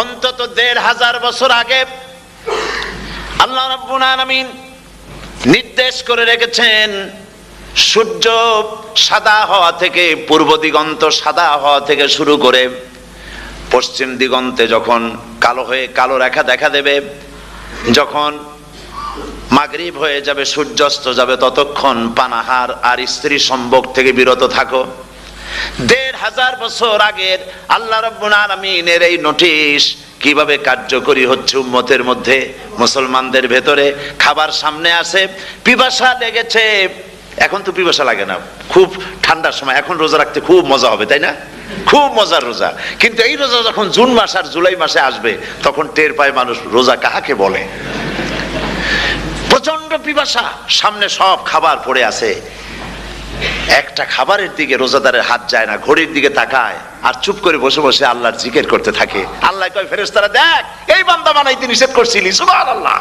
অন্তত ১৫০০ বছর আগে আল্লাহ রাব্বুল আলামিন নির্দেশ করে রেখেছেন, সূর্য সাদা হওয়া থেকে, পূর্ব দিগন্ত সাদা হওয়া থেকে শুরু করে পশ্চিম দিগন্তে যখন কালো হয়ে কালো রেখা দেখা দেবে, যখন মাগরিব হয়ে যাবে, সূর্যাস্ত যাবে, ততক্ষণ পানাহার আর স্ত্রী সম্ভোগ থেকে বিরত থাকো। ১৫০০ বছর আগের আল্লাহ রাব্বুল আলামিনের এই নোটিশ কিভাবে কার্যকরী হচ্ছে উম্মতের মধ্যে, মুসলমানদের ভেতরে। খাবার সামনে আসে, পিপাসা লেগেছে, এখন তো পিপাসা লাগে না, খুব ঠান্ডার সময়, এখন রোজা রাখতে খুব মজা হবে, তাই না? খুব মজার রোজা। কিন্তু এই রোজা যখন জুন মাস আর জুলাই মাসে আসবে, তখন টের পায় মানুষ রোজা কাহাকে বলে। প্রচন্ড পিপাসা, সামনে সব খাবার পড়ে আছে, একটা খাবারের দিকে রোজাদারের হাত যায় না, ঘড়ির দিকে তাকায় আর চুপ করে বসে বসে আল্লাহর জিকির করতে থাকে। আল্লাহ কয়, ফেরেশতারা দেখ, এই বান্দা বানাইতে নিষেধ করছিলি, সুবহানাল্লাহ।